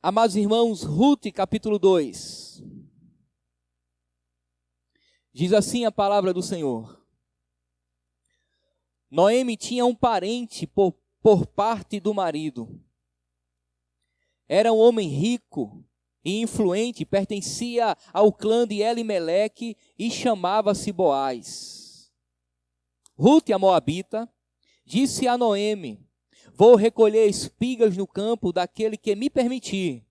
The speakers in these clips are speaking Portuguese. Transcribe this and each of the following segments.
Amados irmãos, Ruth, capítulo 2. Diz assim a palavra do Senhor. Noemi tinha um parente por parte do marido. Era um homem rico e influente, pertencia ao clã de Elimeleque e chamava-se Boaz. Ruth, a moabita, disse a Noemi: vou recolher espigas no campo daquele que me permitir.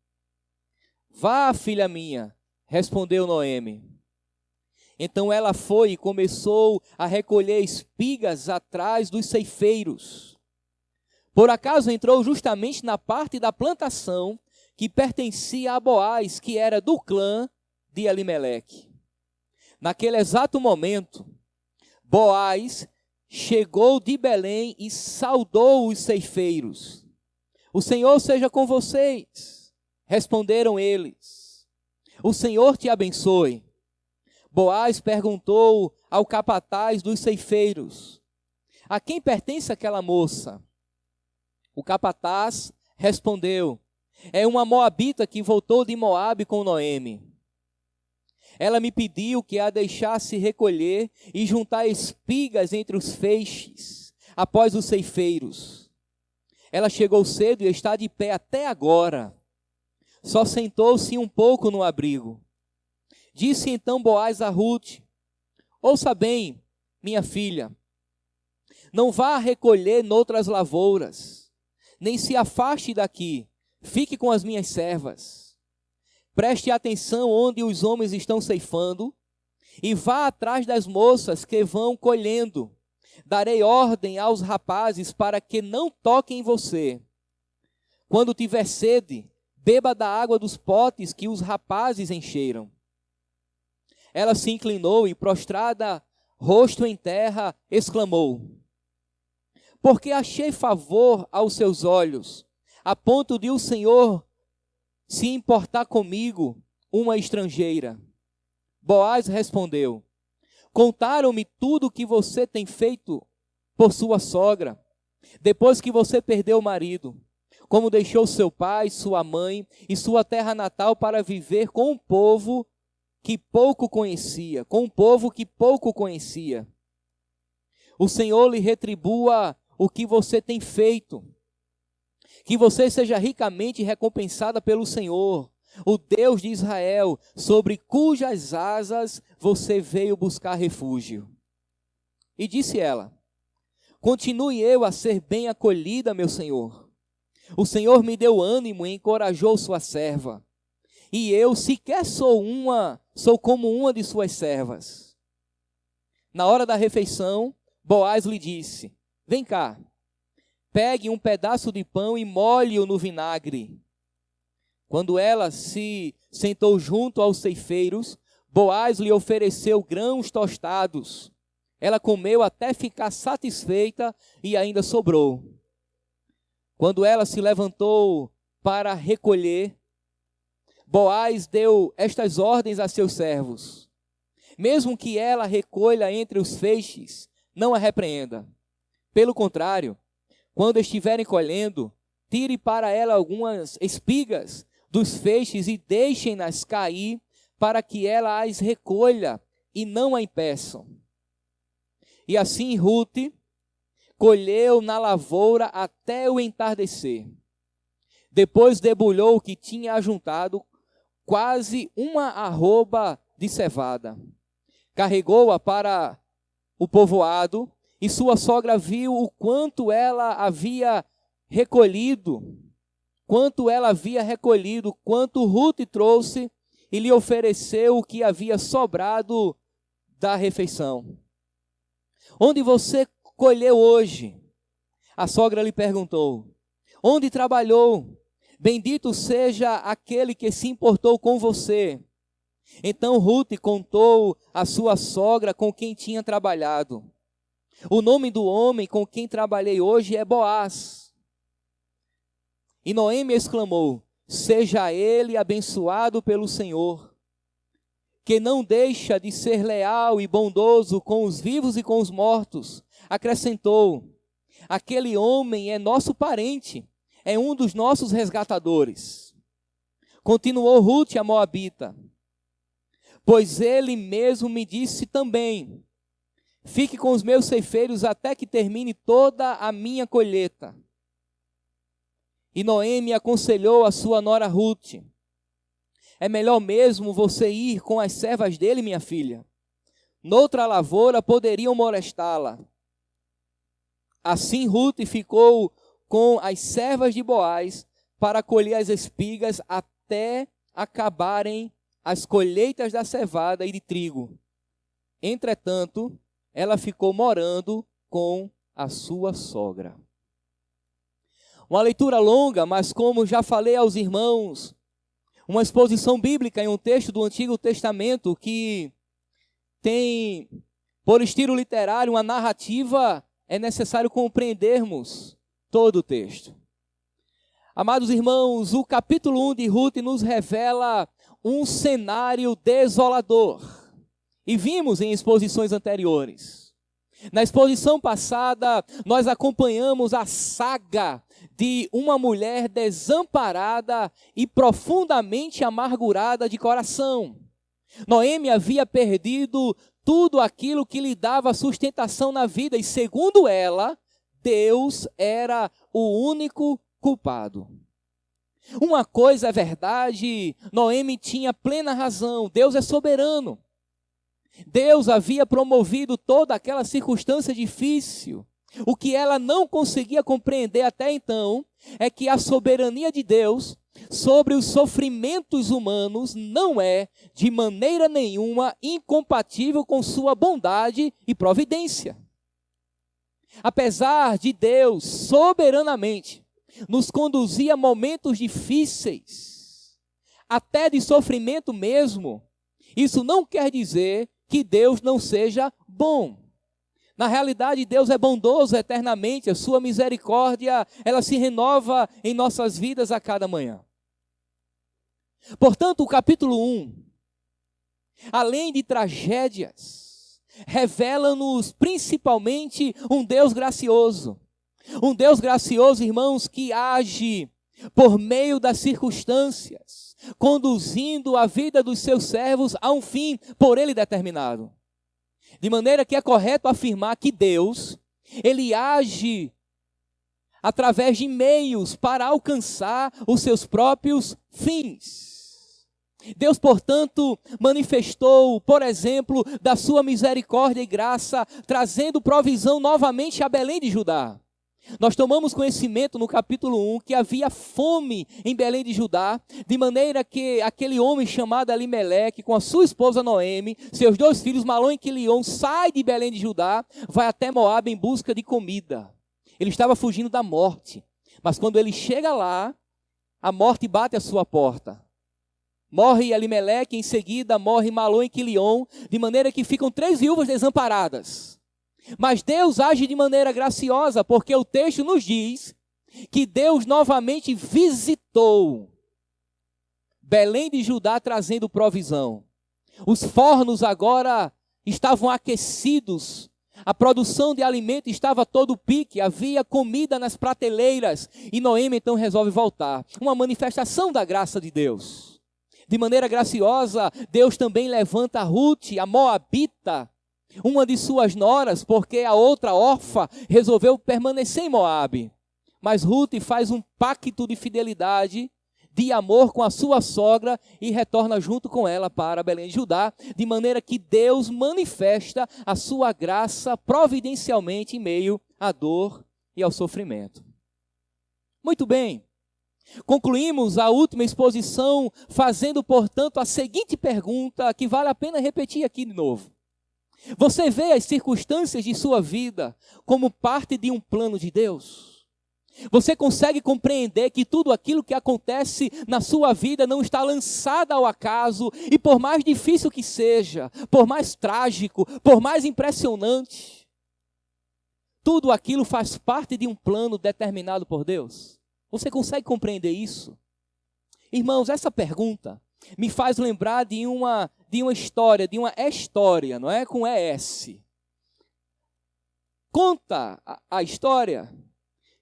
Vá, filha minha, respondeu Noemi. Então ela foi e começou a recolher espigas atrás dos ceifeiros. Por acaso entrou justamente na parte da plantação que pertencia a Boaz, que era do clã de Elimeleque. Naquele exato momento, Boaz chegou de Belém e saudou os ceifeiros. O Senhor seja com vocês, responderam eles. O Senhor te abençoe. Boaz perguntou ao capataz dos ceifeiros: a quem pertence aquela moça? O capataz respondeu: é uma moabita que voltou de Moabe com Noemi. Ela me pediu que a deixasse recolher e juntar espigas entre os feixes, após os ceifeiros. Ela chegou cedo e está de pé até agora. Só sentou-se um pouco no abrigo. Disse então Boaz a Ruth: ouça bem, minha filha, não vá recolher noutras lavouras, nem se afaste daqui, fique com as minhas servas. Preste atenção onde os homens estão ceifando e vá atrás das moças que vão colhendo. Darei ordem aos rapazes para que não toquem em você. Quando tiver sede, beba da água dos potes que os rapazes encheram. Ela se inclinou e, prostrada, rosto em terra, exclamou: porque achei favor aos seus olhos, a ponto de o Senhor se importar comigo, uma estrangeira. Boaz respondeu: contaram-me tudo o que você tem feito por sua sogra, depois que você perdeu o marido, como deixou seu pai, sua mãe e sua terra natal para viver com um povo que pouco conhecia, O Senhor lhe retribua o que você tem feito. Que você seja ricamente recompensada pelo Senhor, o Deus de Israel, sobre cujas asas você veio buscar refúgio. E disse ela: continue eu a ser bem acolhida, meu Senhor. O Senhor me deu ânimo e encorajou sua serva. E eu sequer sou como uma de suas servas. Na hora da refeição, Boaz lhe disse: vem cá. Pegue um pedaço de pão e molhe-o no vinagre. Quando ela se sentou junto aos ceifeiros, Boaz lhe ofereceu grãos tostados. Ela comeu até ficar satisfeita e ainda sobrou. Quando ela se levantou para recolher, Boaz deu estas ordens a seus servos: mesmo que ela recolha entre os feixes, não a repreenda. Pelo contrário, quando estiverem colhendo, tire para ela algumas espigas dos feixes e deixem-nas cair, para que ela as recolha e não a impeçam. E assim Ruth colheu na lavoura até o entardecer. Depois debulhou o que tinha ajuntado, quase uma arroba de cevada. Carregou-a para o povoado, e sua sogra viu o quanto ela havia recolhido, quanto Ruth trouxe e lhe ofereceu o que havia sobrado da refeição. Onde você colheu hoje? A sogra lhe perguntou. Onde trabalhou? Bendito seja aquele que se importou com você. Então Ruth contou a sua sogra com quem tinha trabalhado. O nome do homem com quem trabalhei hoje é Boaz. E Noemi exclamou: seja ele abençoado pelo Senhor, que não deixa de ser leal e bondoso com os vivos e com os mortos. Acrescentou: aquele homem é nosso parente, é um dos nossos resgatadores. Continuou Rute a moabita. Pois ele mesmo me disse também: fique com os meus ceifeiros até que termine toda a minha colheita. E Noemi aconselhou a sua nora Rute: é melhor mesmo você ir com as servas dele, minha filha. Noutra lavoura poderiam molestá-la. Assim Rute ficou com as servas de Boaz para colher as espigas até acabarem as colheitas da cevada e de trigo. Entretanto, ela ficou morando com a sua sogra. Uma leitura longa, mas como já falei aos irmãos, uma exposição bíblica em um texto do Antigo Testamento que tem, por estilo literário, uma narrativa, é necessário compreendermos todo o texto. Amados irmãos, o capítulo 1 de Rute nos revela um cenário desolador. E vimos em exposições anteriores. Na exposição passada, nós acompanhamos a saga de uma mulher desamparada e profundamente amargurada de coração. Noemi havia perdido tudo aquilo que lhe dava sustentação na vida e, segundo ela, Deus era o único culpado. Uma coisa é verdade, Noemi tinha plena razão, Deus é soberano. Deus havia promovido toda aquela circunstância difícil. O que ela não conseguia compreender até então é que a soberania de Deus sobre os sofrimentos humanos não é, de maneira nenhuma, incompatível com sua bondade e providência. Apesar de Deus soberanamente nos conduzir a momentos difíceis, até de sofrimento mesmo, isso não quer dizer que Deus não seja bom. Na realidade, Deus é bondoso eternamente, a sua misericórdia, ela se renova em nossas vidas a cada manhã. Portanto, o capítulo 1, além de tragédias, revela-nos principalmente um Deus gracioso. Um Deus gracioso, irmãos, que age por meio das circunstâncias, conduzindo a vida dos seus servos a um fim por ele determinado. De maneira que é correto afirmar que Deus, ele age através de meios para alcançar os seus próprios fins. Deus, portanto, manifestou, por exemplo, da sua misericórdia e graça, trazendo provisão novamente a Belém de Judá. Nós tomamos conhecimento no capítulo 1 que havia fome em Belém de Judá, de maneira que aquele homem chamado Elimeleque, com a sua esposa Noemi, seus 2 filhos, Malom e Quilion, sai de Belém de Judá, vai até Moabe em busca de comida. Ele estava fugindo da morte, mas quando ele chega lá, a morte bate à sua porta. Morre Elimeleque, em seguida morre Malom e Quilion, de maneira que ficam 3 viúvas desamparadas. Mas Deus age de maneira graciosa, porque o texto nos diz que Deus novamente visitou Belém de Judá trazendo provisão. Os fornos agora estavam aquecidos, a produção de alimento estava a todo pique, havia comida nas prateleiras, e Noemi então resolve voltar. Uma manifestação da graça de Deus. De maneira graciosa, Deus também levanta Rute, a moabita, uma de suas noras, porque a outra órfã resolveu permanecer em Moabe. Mas Rute faz um pacto de fidelidade, de amor com a sua sogra e retorna junto com ela para Belém de Judá, de maneira que Deus manifesta a sua graça providencialmente em meio à dor e ao sofrimento. Muito bem, concluímos a última exposição fazendo, portanto, a seguinte pergunta que vale a pena repetir aqui de novo. Você vê as circunstâncias de sua vida como parte de um plano de Deus? Você consegue compreender que tudo aquilo que acontece na sua vida não está lançado ao acaso e por mais difícil que seja, por mais trágico, por mais impressionante, tudo aquilo faz parte de um plano determinado por Deus? Você consegue compreender isso? Irmãos, essa pergunta me faz lembrar de uma história, não é? Com ES. Conta a história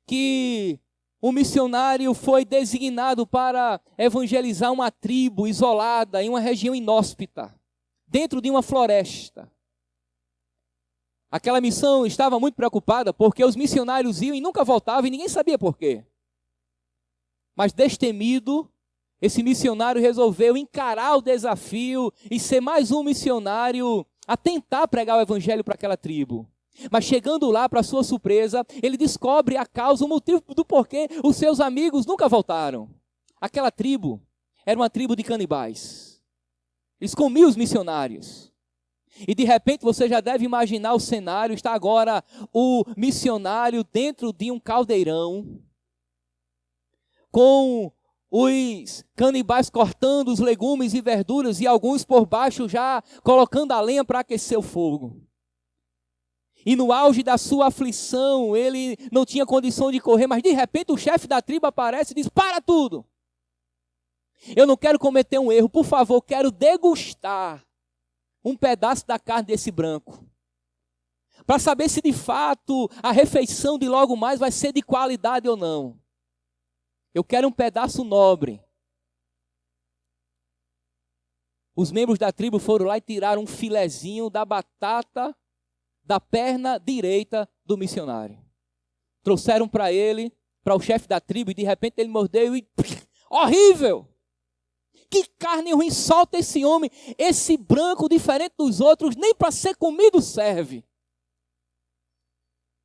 que um missionário foi designado para evangelizar uma tribo isolada em uma região inóspita, dentro de uma floresta. Aquela missão estava muito preocupada porque os missionários iam e nunca voltavam e ninguém sabia por quê. Mas destemido, esse missionário resolveu encarar o desafio e ser mais um missionário a tentar pregar o evangelho para aquela tribo. Mas chegando lá, para sua surpresa, ele descobre a causa, o motivo do porquê os seus amigos nunca voltaram. Aquela tribo era uma tribo de canibais. Eles comiam os missionários. E de repente você já deve imaginar o cenário, está agora o missionário dentro de um caldeirão, com os canibais cortando os legumes e verduras e alguns por baixo já colocando a lenha para aquecer o fogo. E no auge da sua aflição, ele não tinha condição de correr, mas de repente o chefe da tribo aparece e diz: para tudo! Eu não quero cometer um erro, por favor, quero degustar um pedaço da carne desse branco, para saber se de fato a refeição de logo mais vai ser de qualidade ou não. Eu quero um pedaço nobre. Os membros da tribo foram lá e tiraram um filezinho da batata da perna direita do missionário. Trouxeram para ele, para o chefe da tribo, e de repente ele mordeu e... horrível! Que carne ruim, solta esse homem, esse branco diferente dos outros, nem para ser comido serve.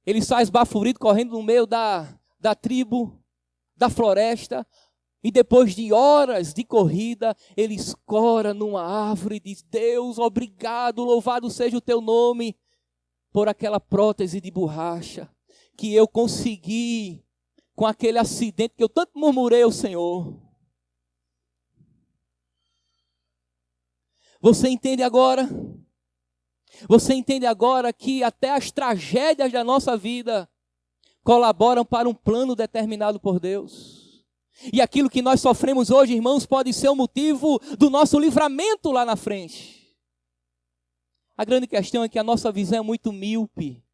Ele sai esbaforido, correndo no meio da tribo, da floresta, e depois de horas de corrida, ele escora numa árvore e diz: Deus, obrigado, louvado seja o teu nome, por aquela prótese de borracha que eu consegui com aquele acidente que eu tanto murmurei ao Senhor. Você entende agora? Você entende agora que até as tragédias da nossa vida colaboram para um plano determinado por Deus? E aquilo que nós sofremos hoje, irmãos, pode ser o motivo do nosso livramento lá na frente. A grande questão é que a nossa visão é muito míope.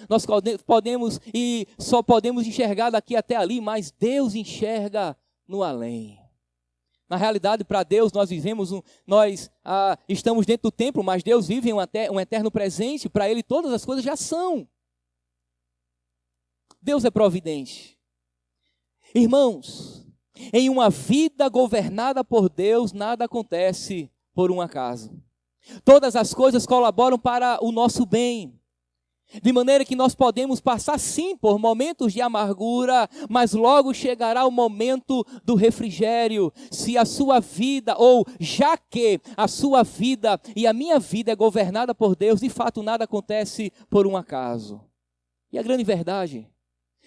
Nós podemos e só podemos enxergar daqui até ali, mas Deus enxerga no além. Na realidade, para Deus, nós estamos dentro do templo, mas Deus vive em um eterno presente. Para Ele, todas as coisas já são. Deus é providente. Irmãos, em uma vida governada por Deus, nada acontece por um acaso. Todas as coisas colaboram para o nosso bem. De maneira que nós podemos passar sim por momentos de amargura, mas logo chegará o momento do refrigério. Se a sua vida, ou já que a sua vida e a minha vida é governada por Deus, de fato nada acontece por um acaso. E a grande verdade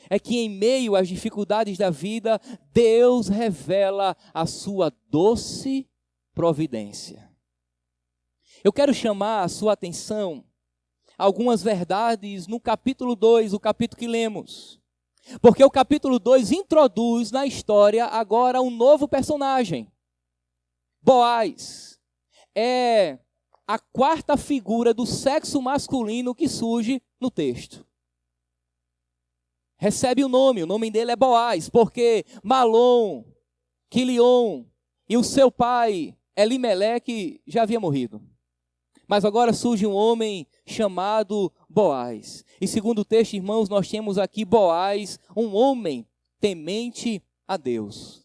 é que em meio às dificuldades da vida, Deus revela a sua doce providência. Eu quero chamar a sua atenção a algumas verdades no capítulo 2, o capítulo que lemos. Porque o capítulo 2 introduz na história agora um novo personagem. Boaz é a quarta figura do sexo masculino que surge no texto. Recebe o nome dele é Boaz, porque Malom, Quilion e o seu pai Elimeleque já havia morrido. Mas agora surge um homem chamado Boaz. E segundo o texto, irmãos, nós temos aqui Boaz, um homem temente a Deus.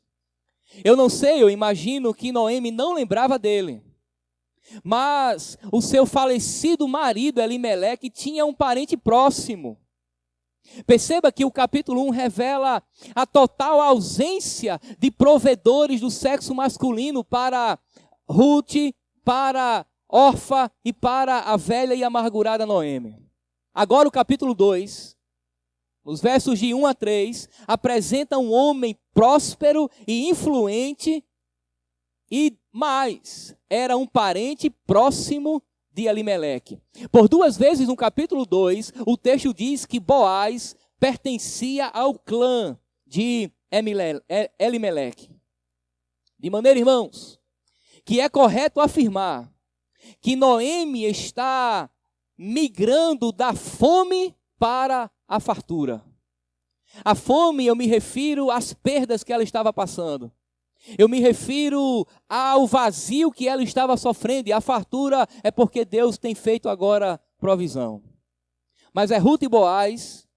Eu não sei, eu imagino que Noemi não lembrava dele. Mas o seu falecido marido Elimeleque tinha um parente próximo. Perceba que o capítulo 1 revela a total ausência de provedores do sexo masculino para Ruth, para Orfa e para a velha e amargurada Noemi. Agora o capítulo 2, os versos de 1 a 3, apresenta um homem próspero e influente e mais, era um parente próximo de Elimeleque. Por duas vezes no capítulo 2, o texto diz que Boaz pertencia ao clã de Elimeleque. De maneira, irmãos, que é correto afirmar que Noemi está migrando da fome para a fartura. A fome, eu me refiro às perdas que ela estava passando. Eu me refiro ao vazio que ela estava sofrendo. E a fartura é porque Deus tem feito agora provisão. Mas é Ruth e Boaz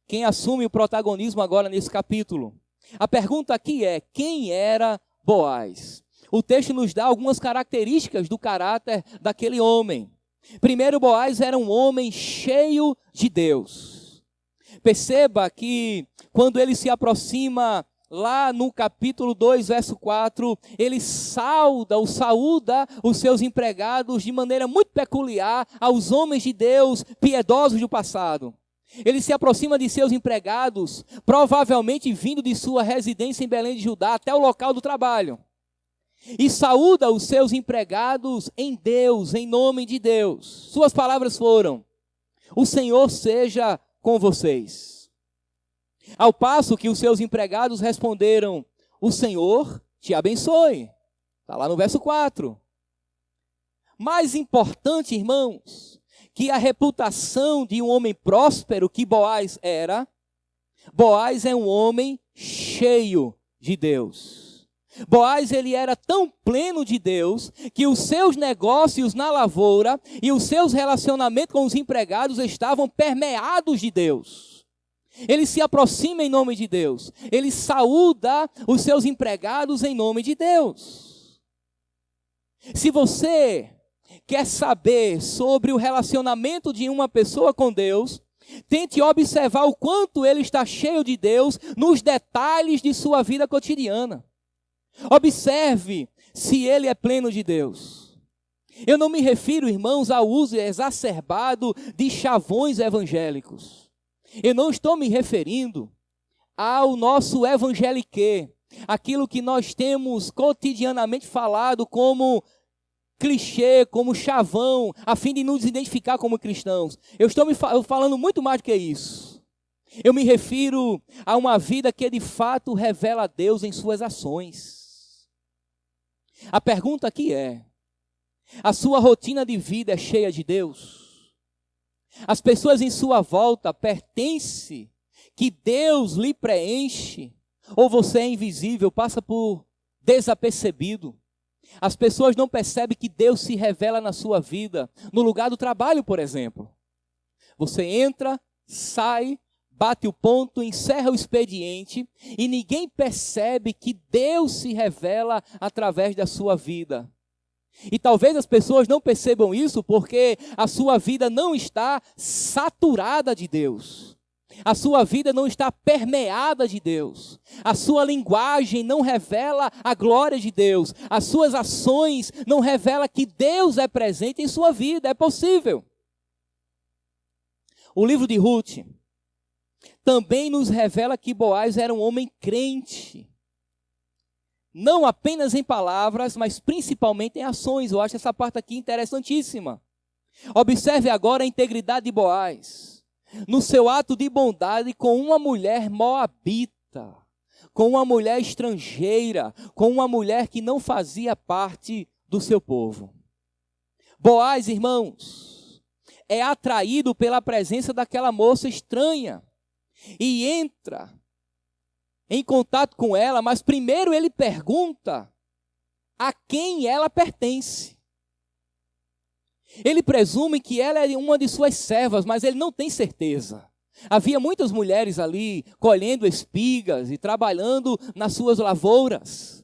quem assume o protagonismo agora nesse capítulo. A pergunta aqui é: quem era Boaz? O texto nos dá algumas características do caráter daquele homem. Primeiro, Boaz era um homem cheio de Deus. Perceba que quando ele se aproxima lá no capítulo 2, verso 4, ele saúda os seus empregados de maneira muito peculiar aos homens de Deus piedosos do passado. Ele se aproxima de seus empregados, provavelmente vindo de sua residência em Belém de Judá até o local do trabalho. E saúda os seus empregados em Deus, em nome de Deus. Suas palavras foram: o Senhor seja com vocês. Ao passo que os seus empregados responderam: o Senhor te abençoe. Está lá no verso 4. Mais importante, irmãos, que a reputação de um homem próspero que Boaz era, Boaz é um homem cheio de Deus. Boaz, ele era tão pleno de Deus que os seus negócios na lavoura e os seus relacionamentos com os empregados estavam permeados de Deus. Ele se aproxima em nome de Deus. Ele saúda os seus empregados em nome de Deus. Se você quer saber sobre o relacionamento de uma pessoa com Deus, tente observar o quanto ele está cheio de Deus nos detalhes de sua vida cotidiana. Observe se ele é pleno de Deus. Eu não me refiro, irmãos, ao uso exacerbado de chavões evangélicos. Eu não estou me referindo ao nosso evangeliquê, aquilo que nós temos cotidianamente falado como clichê, como chavão, a fim de nos identificar como cristãos. Eu estou falando muito mais do que isso. Eu me refiro a uma vida que de fato revela a Deus em suas ações. A pergunta aqui é: a sua rotina de vida é cheia de Deus? As pessoas em sua volta pertencem que Deus lhe preenche? Ou você é invisível, passa por desapercebido? As pessoas não percebem que Deus se revela na sua vida, no lugar do trabalho, por exemplo. Você entra, sai, bate o ponto, encerra o expediente e ninguém percebe que Deus se revela através da sua vida. E talvez as pessoas não percebam isso porque a sua vida não está saturada de Deus. A sua vida não está permeada de Deus. A sua linguagem não revela a glória de Deus. As suas ações não revelam que Deus é presente em sua vida. É possível. O livro de Ruth também nos revela que Boaz era um homem crente. Não apenas em palavras, mas principalmente em ações. Eu acho essa parte aqui interessantíssima. Observe agora a integridade de Boaz. No seu ato de bondade com uma mulher moabita, com uma mulher estrangeira, com uma mulher que não fazia parte do seu povo. Boaz, irmãos, é atraído pela presença daquela moça estranha e entra em contato com ela, mas primeiro ele pergunta a quem ela pertence. Ele presume que ela é uma de suas servas, mas ele não tem certeza. Havia muitas mulheres ali colhendo espigas e trabalhando nas suas lavouras.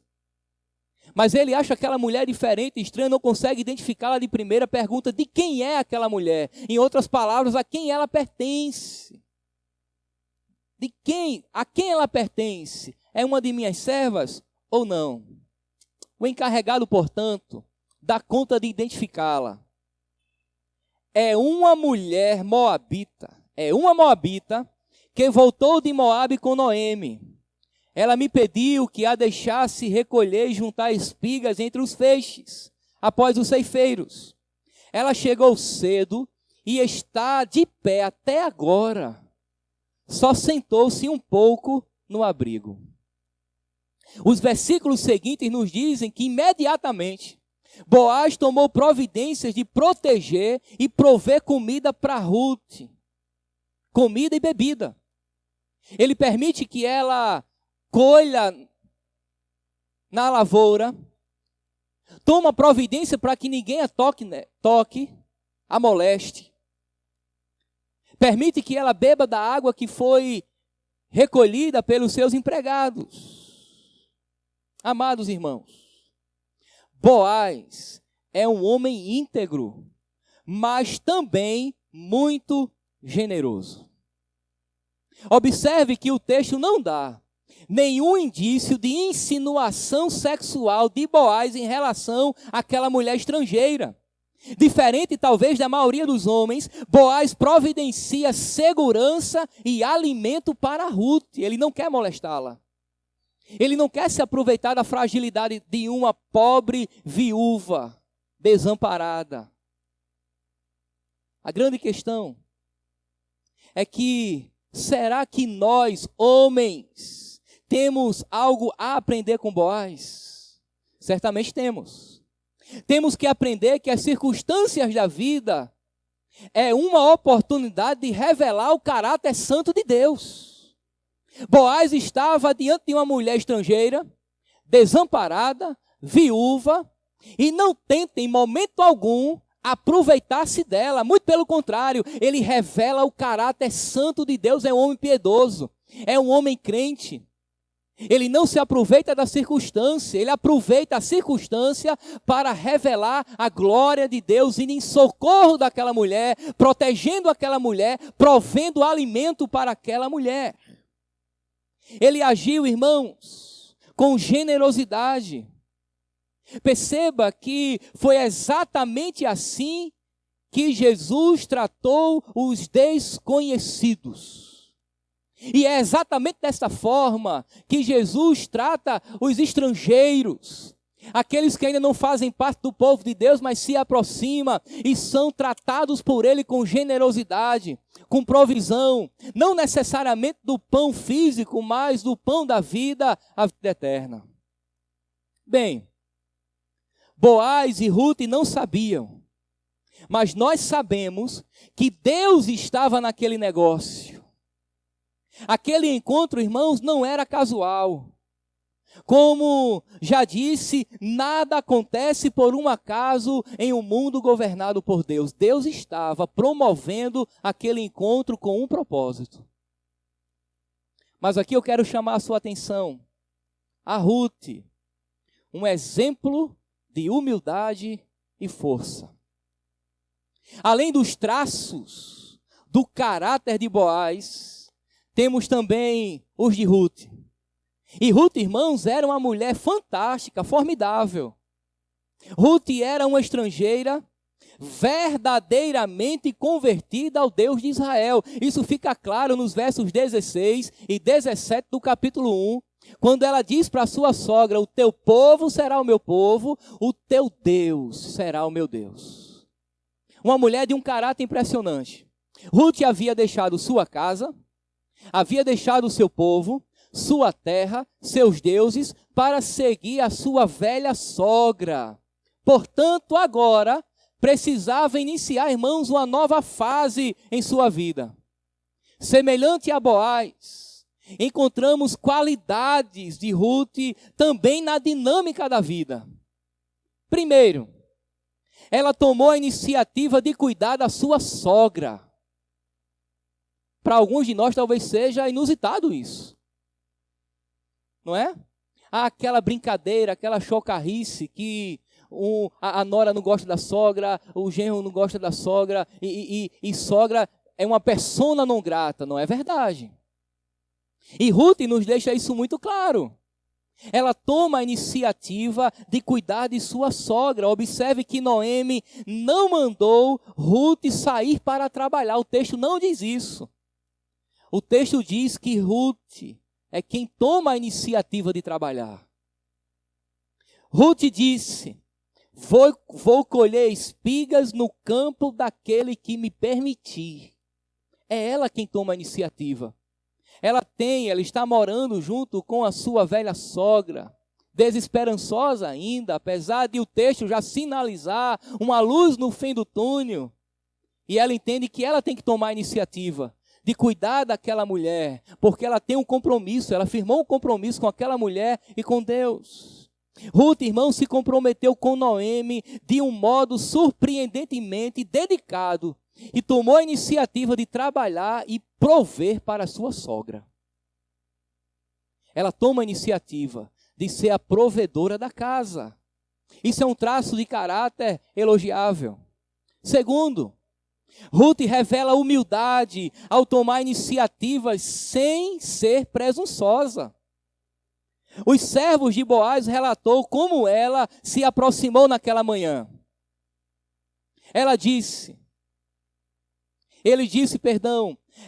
Mas ele acha aquela mulher diferente, estranha, não consegue identificá-la de primeira. Pergunta de quem é aquela mulher. Em outras palavras, a quem ela pertence. A quem ela pertence? É uma de minhas servas ou não? O encarregado, portanto, dá conta de identificá-la. É uma mulher moabita. É uma moabita que voltou de Moabe com Noemi. Ela me pediu que a deixasse recolher e juntar espigas entre os feixes, após os ceifeiros. Ela chegou cedo e está de pé até agora. Só sentou-se um pouco no abrigo. Os versículos seguintes nos dizem que imediatamente Boaz tomou providências de proteger e prover comida para Ruth. Comida e bebida. Ele permite que ela colha na lavoura, toma providência para que ninguém a toque, a moleste. Permite que ela beba da água que foi recolhida pelos seus empregados. Amados irmãos, Boaz é um homem íntegro, mas também muito generoso. Observe que o texto não dá nenhum indício de insinuação sexual de Boaz em relação àquela mulher estrangeira. Diferente talvez da maioria dos homens, Boaz providencia segurança e alimento para Ruth. Ele não quer molestá-la. Ele não quer se aproveitar da fragilidade de uma pobre viúva desamparada. A grande questão é que, será que nós, homens, temos algo a aprender com Boaz? Certamente temos. Temos que aprender que as circunstâncias da vida é uma oportunidade de revelar o caráter santo de Deus. Boaz estava diante de uma mulher estrangeira, desamparada, viúva, e não tenta em momento algum aproveitar-se dela. Muito pelo contrário, ele revela o caráter santo de Deus. É um homem piedoso, é um homem crente. Ele não se aproveita da circunstância, ele aproveita a circunstância para revelar a glória de Deus, indo em socorro daquela mulher, protegendo aquela mulher, provendo alimento para aquela mulher. Ele agiu, irmãos, com generosidade. Perceba que foi exatamente assim que Jesus tratou os desconhecidos. E é exatamente dessa forma que Jesus trata os estrangeiros, aqueles que ainda não fazem parte do povo de Deus, mas se aproximam e são tratados por Ele com generosidade, com provisão, não necessariamente do pão físico, mas do pão da vida, a vida eterna. Bem, Boaz e Ruth não sabiam, mas nós sabemos que Deus estava naquele negócio. Aquele encontro, irmãos, não era casual. Como já disse, nada acontece por um acaso em um mundo governado por Deus. Deus estava promovendo aquele encontro com um propósito. Mas aqui eu quero chamar a sua atenção. A Ruth, um exemplo de humildade e força. Além dos traços do caráter de Boaz, temos também os de Ruth. E Ruth, irmãos, era uma mulher fantástica, formidável. Ruth era uma estrangeira verdadeiramente convertida ao Deus de Israel. Isso fica claro nos versos 16 e 17 do capítulo 1, quando ela diz para sua sogra: o teu povo será o meu povo, o teu Deus será o meu Deus. Uma mulher de um caráter impressionante. Ruth havia deixado sua casa, havia deixado o seu povo, sua terra, seus deuses, para seguir a sua velha sogra. Portanto, agora, precisava iniciar, irmãos, uma nova fase em sua vida. Semelhante a Boaz, encontramos qualidades de Ruth também na dinâmica da vida. Primeiro, ela tomou a iniciativa de cuidar da sua sogra. Para alguns de nós talvez seja inusitado isso. Não é? Há aquela brincadeira, aquela chocarrice que a nora não gosta da sogra, o genro não gosta da sogra, e sogra é uma persona não grata. Não é verdade. E Ruth nos deixa isso muito claro. Ela toma a iniciativa de cuidar de sua sogra. Observe que Noemi não mandou Ruth sair para trabalhar. O texto não diz isso. O texto diz que Ruth é quem toma a iniciativa de trabalhar. Ruth disse: vou colher espigas no campo daquele que me permitir. É ela quem toma a iniciativa. Ela está morando junto com a sua velha sogra, desesperançosa ainda, apesar de o texto já sinalizar uma luz no fim do túnel. E ela entende que ela tem que tomar a iniciativa. de cuidar daquela mulher, porque ela tem um compromisso, ela firmou um compromisso com aquela mulher e com Deus. Ruth, irmão, se comprometeu com Noemi de um modo surpreendentemente dedicado e tomou a iniciativa de trabalhar e prover para a sua sogra. Ela toma a iniciativa de ser a provedora da casa. Isso é um traço de caráter elogiável. Segundo, Ruth revela humildade ao tomar iniciativas sem ser presunçosa. Os servos de Boaz relatou como ela se aproximou naquela manhã.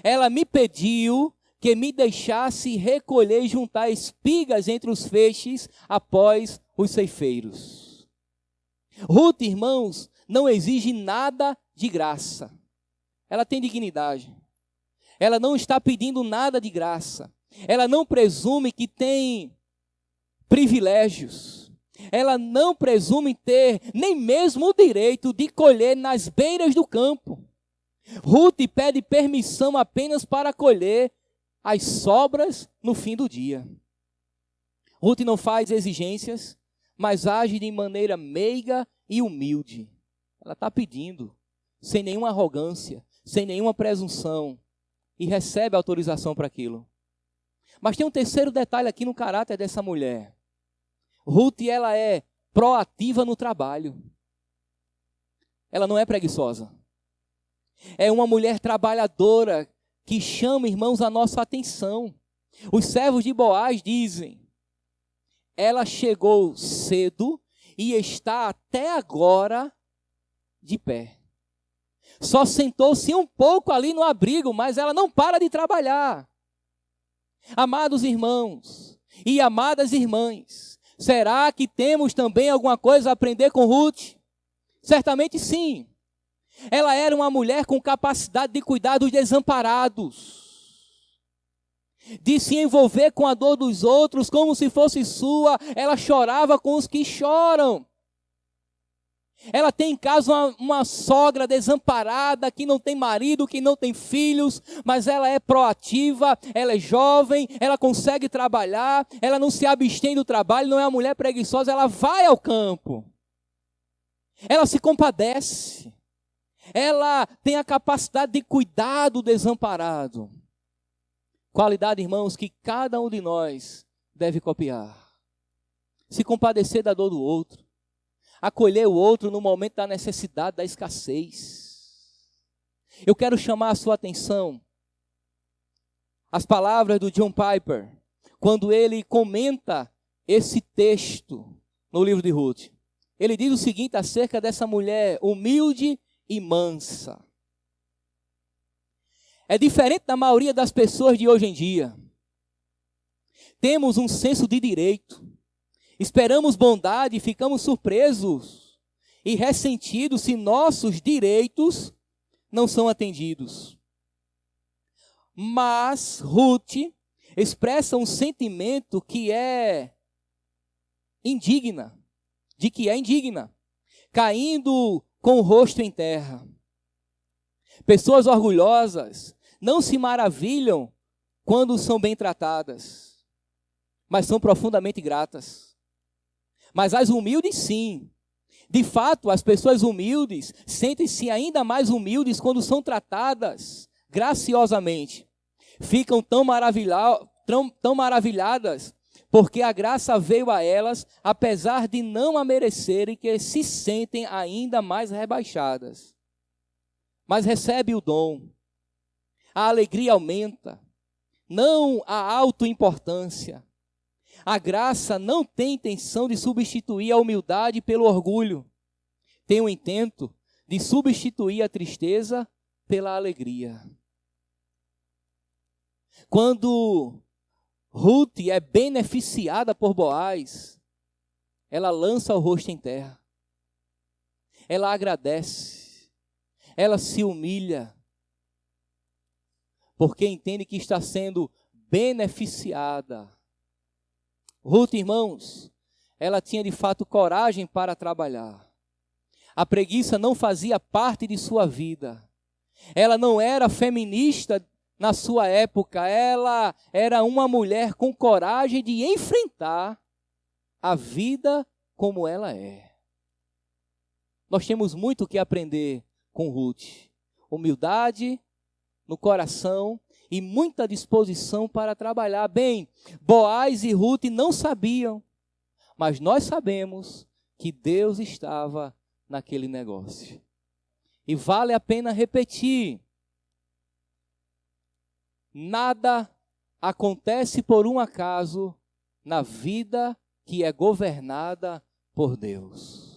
Ela me pediu que me deixasse recolher e juntar espigas entre os feixes após os ceifeiros. Ruth, irmãos, não exige nada de graça. Ela tem dignidade. Ela não está pedindo nada de graça. Ela não presume que tem privilégios. Ela não presume ter nem mesmo o direito de colher nas beiras do campo. Ruth pede permissão apenas para colher as sobras no fim do dia. Ruth não faz exigências, mas age de maneira meiga e humilde. Ela está pedindo, sem nenhuma arrogância, sem nenhuma presunção, e recebe autorização para aquilo. Mas tem um terceiro detalhe aqui no caráter dessa mulher. Ruth, ela é proativa no trabalho. Ela não é preguiçosa. É uma mulher trabalhadora que chama, irmãos, a nossa atenção. Os servos de Boaz dizem: ela chegou cedo e está até agora de pé. Só sentou-se um pouco ali no abrigo, mas ela não para de trabalhar. Amados irmãos e amadas irmãs, será que temos também alguma coisa a aprender com Ruth? Certamente sim. Ela era uma mulher com capacidade de cuidar dos desamparados, de se envolver com a dor dos outros como se fosse sua. Ela chorava com os que choram. Ela tem em casa uma sogra desamparada, que não tem marido, que não tem filhos, mas ela é proativa, ela é jovem, ela consegue trabalhar, ela não se abstém do trabalho, não é uma mulher preguiçosa, ela vai ao campo. Ela se compadece. Ela tem a capacidade de cuidar do desamparado. Qualidade, irmãos, que cada um de nós deve copiar. Se compadecer da dor do outro. Acolher o outro no momento da necessidade, da escassez. Eu quero chamar a sua atenção as palavras do John Piper, quando ele comenta esse texto no livro de Ruth. Ele diz o seguinte acerca dessa mulher humilde e mansa. É diferente da maioria das pessoas de hoje em dia. Temos um senso de direito. Esperamos bondade e ficamos surpresos e ressentidos se nossos direitos não são atendidos. Mas Ruth expressa um sentimento que é indigna, caindo com o rosto em terra. Pessoas orgulhosas não se maravilham quando são bem tratadas, mas são profundamente gratas. Mas as humildes, sim. De fato, as pessoas humildes sentem-se ainda mais humildes quando são tratadas graciosamente. Ficam tão maravilhadas porque a graça veio a elas, apesar de não a merecerem, que se sentem ainda mais rebaixadas. Mas recebe o dom. A alegria aumenta. Não a autoimportância. A graça não tem intenção de substituir a humildade pelo orgulho. Tem o intento de substituir a tristeza pela alegria. Quando Ruth é beneficiada por Boaz, ela lança o rosto em terra. Ela agradece. Ela se humilha. Porque entende que está sendo beneficiada. Ruth, irmãos, ela tinha de fato coragem para trabalhar. A preguiça não fazia parte de sua vida. Ela não era feminista na sua época, ela era uma mulher com coragem de enfrentar a vida como ela é. Nós temos muito o que aprender com Ruth. Humildade no coração e muita disposição para trabalhar. Bem, Boaz e Ruth não sabiam, mas nós sabemos que Deus estava naquele negócio. E vale a pena repetir: nada acontece por um acaso na vida que é governada por Deus.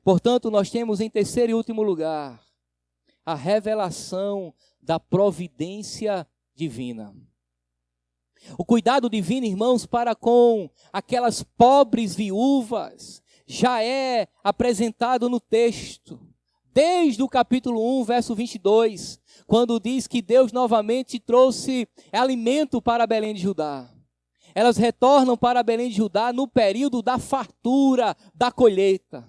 Portanto, nós temos em terceiro e último lugar a revelação da providência divina. O cuidado divino, irmãos, para com aquelas pobres viúvas já é apresentado no texto. Desde o capítulo 1, verso 22, quando diz que Deus novamente trouxe alimento para Belém de Judá. Elas retornam para Belém de Judá no período da fartura, da colheita.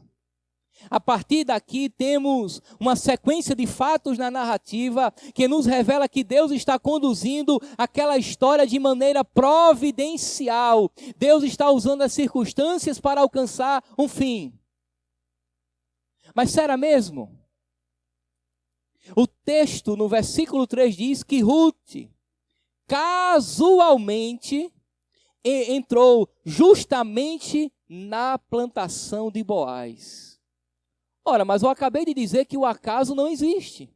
A partir daqui temos uma sequência de fatos na narrativa que nos revela que Deus está conduzindo aquela história de maneira providencial. Deus está usando as circunstâncias para alcançar um fim. Mas será mesmo? O texto no versículo 3 diz que Ruth casualmente entrou justamente na plantação de Boaz. Ora, mas eu acabei de dizer que o acaso não existe.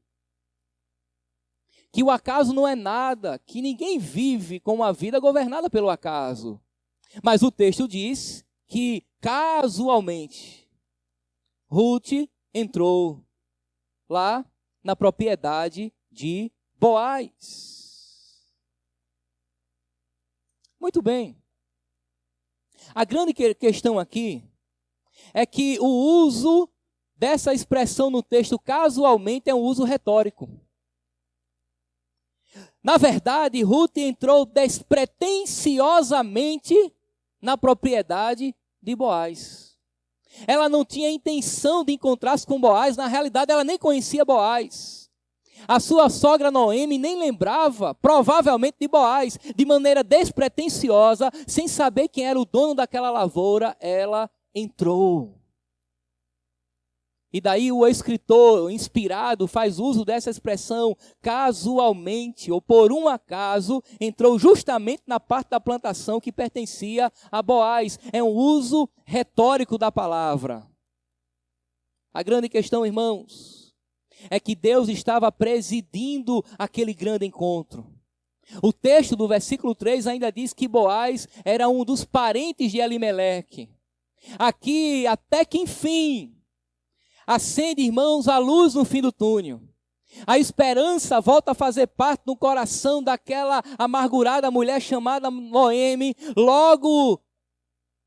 Que o acaso não é nada, que ninguém vive com uma vida governada pelo acaso. Mas o texto diz que casualmente Ruth entrou lá na propriedade de Boaz. Muito bem. A grande questão aqui é que o uso dessa expressão no texto casualmente é um uso retórico. Na verdade, Ruth entrou despretensiosamente na propriedade de Boaz. Ela não tinha intenção de encontrar-se com Boaz, na realidade ela nem conhecia Boaz. A sua sogra Noemi nem lembrava, provavelmente, de Boaz. De maneira despretensiosa, sem saber quem era o dono daquela lavoura, ela entrou. E daí o escritor inspirado faz uso dessa expressão casualmente, ou por um acaso, entrou justamente na parte da plantação que pertencia a Boaz. É um uso retórico da palavra. A grande questão, irmãos, é que Deus estava presidindo aquele grande encontro. O texto do versículo 3 ainda diz que Boaz era um dos parentes de Elimeleque. Aqui, até que enfim, acende, irmãos, a luz no fim do túnel. A esperança volta a fazer parte no coração daquela amargurada mulher chamada Noemi, logo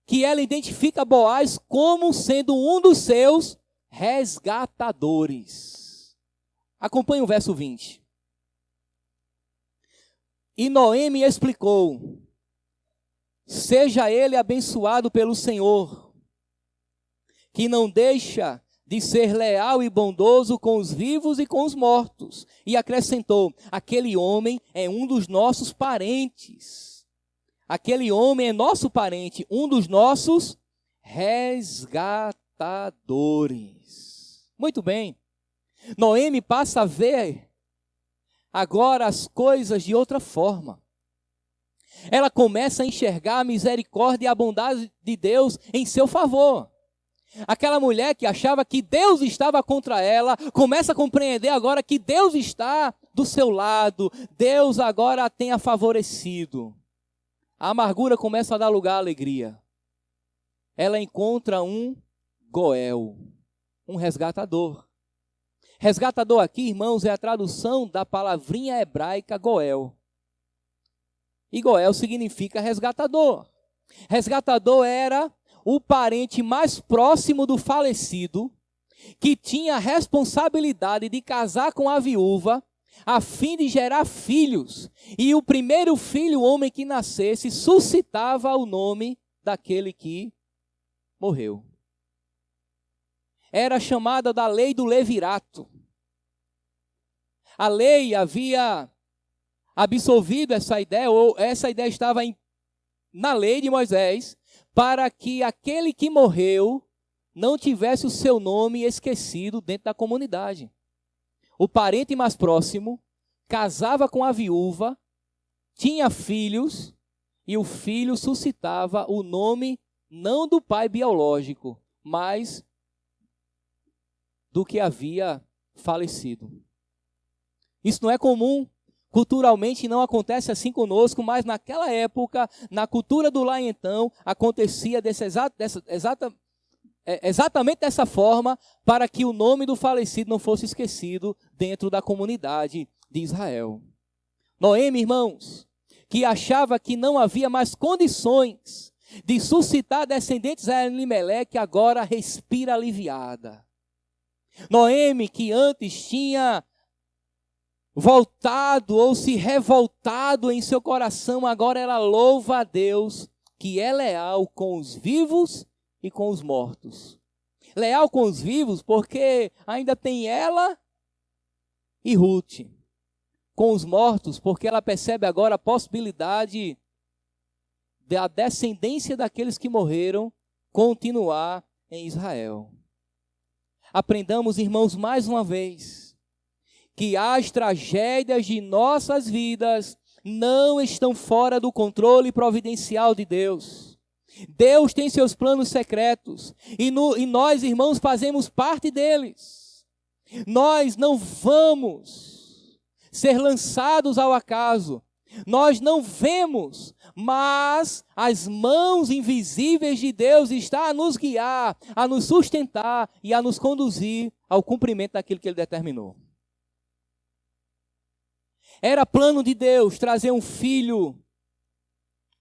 que ela identifica Boaz como sendo um dos seus resgatadores. Acompanhe o verso 20. E Noemi explicou: seja ele abençoado pelo Senhor, que não deixa de ser leal e bondoso com os vivos e com os mortos. E acrescentou: aquele homem é um dos nossos parentes. Aquele homem é nosso parente, um dos nossos resgatadores. Muito bem. Noemi passa a ver agora as coisas de outra forma. Ela começa a enxergar a misericórdia e a bondade de Deus em seu favor. Aquela mulher que achava que Deus estava contra ela, começa a compreender agora que Deus está do seu lado. Deus agora a tenha favorecido. A amargura começa a dar lugar à alegria. Ela encontra um Goel, um resgatador. Resgatador aqui, irmãos, é a tradução da palavrinha hebraica Goel. E Goel significa resgatador. Resgatador era o parente mais próximo do falecido, que tinha a responsabilidade de casar com a viúva, a fim de gerar filhos. E o primeiro filho, o homem que nascesse, suscitava o nome daquele que morreu. Era chamada da lei do levirato. A lei havia absolvido essa ideia, ou essa ideia estava na lei de Moisés, para que aquele que morreu não tivesse o seu nome esquecido dentro da comunidade. O parente mais próximo casava com a viúva, tinha filhos, e o filho suscitava o nome não do pai biológico, mas do que havia falecido. Isso não é comum, culturalmente não acontece assim conosco, mas naquela época, na cultura do lá então, acontecia exatamente dessa forma, para que o nome do falecido não fosse esquecido dentro da comunidade de Israel. Noemi, irmãos, que achava que não havia mais condições de suscitar descendentes a Elimeleque, agora respira aliviada. Noemi, que antes tinha voltado ou se revoltado em seu coração, agora ela louva a Deus, que é leal com os vivos e com os mortos. Leal com os vivos porque ainda tem ela e Ruth. Com os mortos porque ela percebe agora a possibilidade da descendência daqueles que morreram continuar em Israel. Aprendamos, irmãos, mais uma vez, que as tragédias de nossas vidas não estão fora do controle providencial de Deus. Deus tem seus planos secretos e nós, irmãos, fazemos parte deles. Nós não vamos ser lançados ao acaso. Nós não vemos, mas as mãos invisíveis de Deus estão a nos guiar, a nos sustentar e a nos conduzir ao cumprimento daquilo que Ele determinou. Era plano de Deus trazer um filho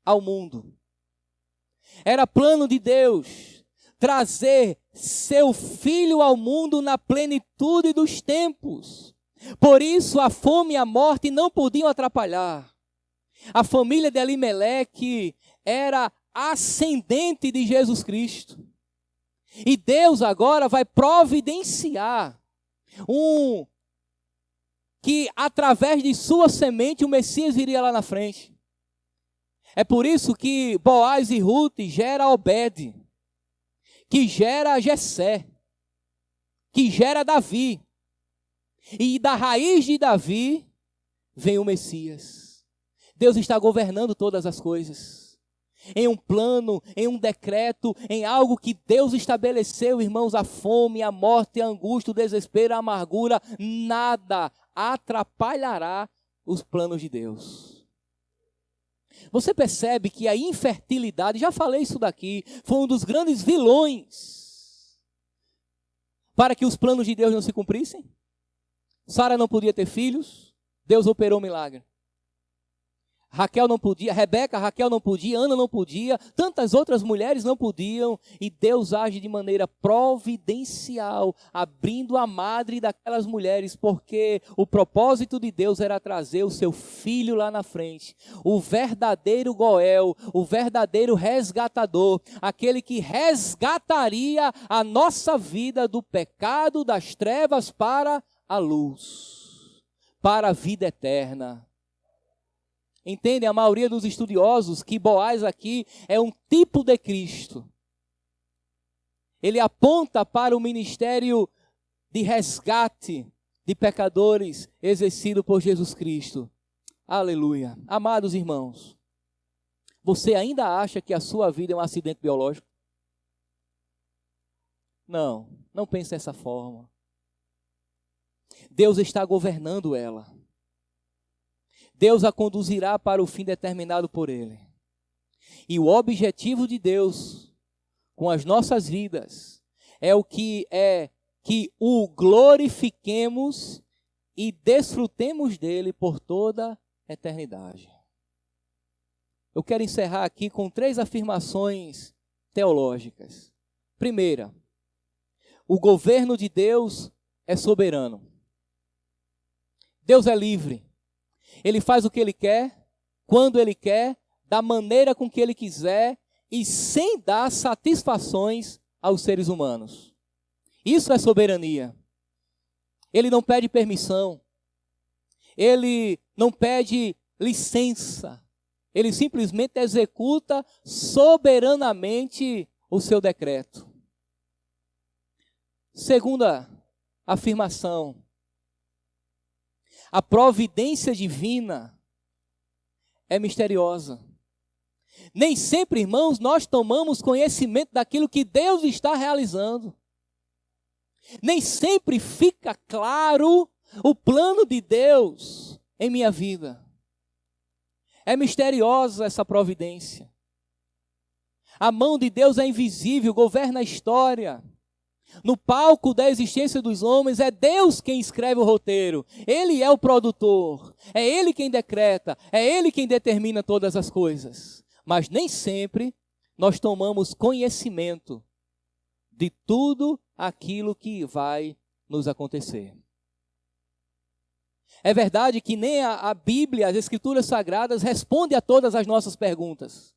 ao mundo. Era plano de Deus trazer seu filho ao mundo na plenitude dos tempos. Por isso a fome e a morte não podiam atrapalhar. A família de Elimeleque era ascendente de Jesus Cristo. E Deus agora vai providenciar que através de sua semente o Messias viria lá na frente. É por isso que Boaz e Ruth gera Obed, que gera Jessé, que gera Davi. E da raiz de Davi vem o Messias. Deus está governando todas as coisas. Em um plano, em um decreto, em algo que Deus estabeleceu, irmãos, a fome, a morte, a angústia, o desespero, a amargura, nada atrapalhará os planos de Deus. Você percebe que a infertilidade, já falei isso daqui, foi um dos grandes vilões para que os planos de Deus não se cumprissem? Sara não podia ter filhos, Deus operou um milagre. Raquel não podia, Raquel não podia, Ana não podia, tantas outras mulheres não podiam, e Deus age de maneira providencial, abrindo a madre daquelas mulheres, porque o propósito de Deus era trazer o seu filho lá na frente, o verdadeiro Goel, o verdadeiro resgatador, aquele que resgataria a nossa vida do pecado, das trevas para a luz, para a vida eterna. Entendem a maioria dos estudiosos que Boaz aqui é um tipo de Cristo. Ele aponta para o ministério de resgate de pecadores exercido por Jesus Cristo. Aleluia. Amados irmãos, você ainda acha que a sua vida é um acidente biológico? Não, não pense dessa forma. Deus está governando ela. Deus a conduzirá para o fim determinado por Ele. E o objetivo de Deus com as nossas vidas é que o glorifiquemos e desfrutemos dele por toda a eternidade. Eu quero encerrar aqui com 3 afirmações teológicas. Primeira, o governo de Deus é soberano. Deus é livre. Ele faz o que Ele quer, quando Ele quer, da maneira com que Ele quiser e sem dar satisfações aos seres humanos. Isso é soberania. Ele não pede permissão. Ele não pede licença. Ele simplesmente executa soberanamente o seu decreto. Segunda afirmação. A providência divina é misteriosa. Nem sempre, irmãos, nós tomamos conhecimento daquilo que Deus está realizando. Nem sempre fica claro o plano de Deus em minha vida. É misteriosa essa providência. A mão de Deus é invisível, governa a história. No palco da existência dos homens, é Deus quem escreve o roteiro. Ele é o produtor. É Ele quem decreta. É Ele quem determina todas as coisas. Mas nem sempre nós tomamos conhecimento de tudo aquilo que vai nos acontecer. É verdade que nem a Bíblia, as Escrituras Sagradas, responde a todas as nossas perguntas.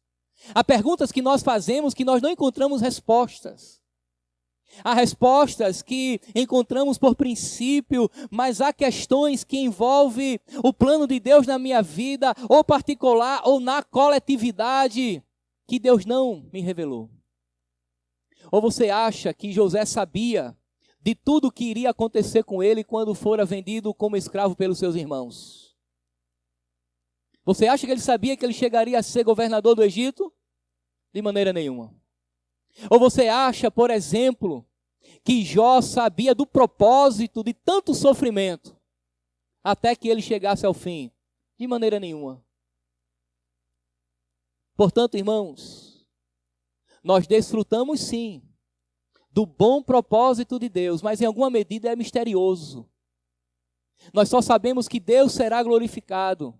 Há perguntas que nós fazemos que nós não encontramos respostas. Há respostas que encontramos por princípio, mas há questões que envolvem o plano de Deus na minha vida, ou particular, ou na coletividade, que Deus não me revelou. Ou você acha que José sabia de tudo o que iria acontecer com ele quando fora vendido como escravo pelos seus irmãos? Você acha que ele sabia que ele chegaria a ser governador do Egito? De maneira nenhuma. Ou você acha, por exemplo, que Jó sabia do propósito de tanto sofrimento até que ele chegasse ao fim? De maneira nenhuma. Portanto, irmãos, nós desfrutamos sim do bom propósito de Deus, mas em alguma medida é misterioso. Nós só sabemos que Deus será glorificado,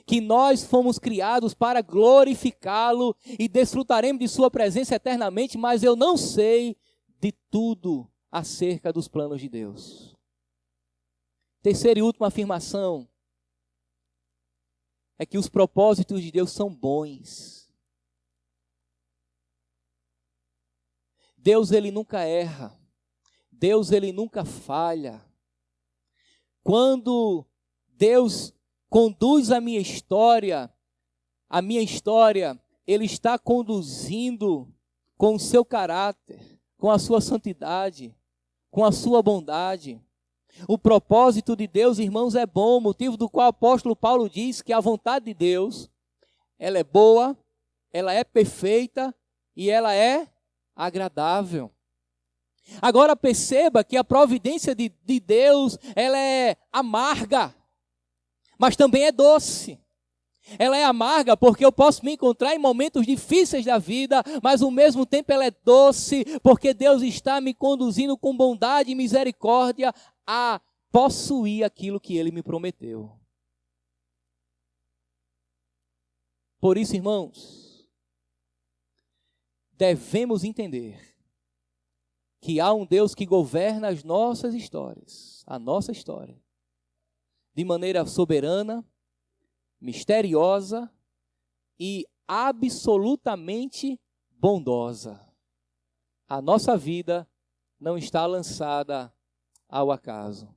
que nós fomos criados para glorificá-lo e desfrutaremos de sua presença eternamente, mas eu não sei de tudo acerca dos planos de Deus. Terceira e última afirmação é que os propósitos de Deus são bons. Deus, ele nunca erra. Deus, ele nunca falha. Quando Deus conduz a minha história, ele está conduzindo com o seu caráter, com a sua santidade, com a sua bondade. O propósito de Deus, irmãos, é bom, motivo do qual o apóstolo Paulo diz que a vontade de Deus, ela é boa, ela é perfeita e ela é agradável. Agora perceba que a providência de Deus, ela é amarga, mas também é doce. Ela é amarga porque eu posso me encontrar em momentos difíceis da vida, mas ao mesmo tempo ela é doce porque Deus está me conduzindo com bondade e misericórdia a possuir aquilo que Ele me prometeu. Por isso, irmãos, devemos entender que há um Deus que governa as nossas histórias, a nossa história, de maneira soberana, misteriosa e absolutamente bondosa. A nossa vida não está lançada ao acaso.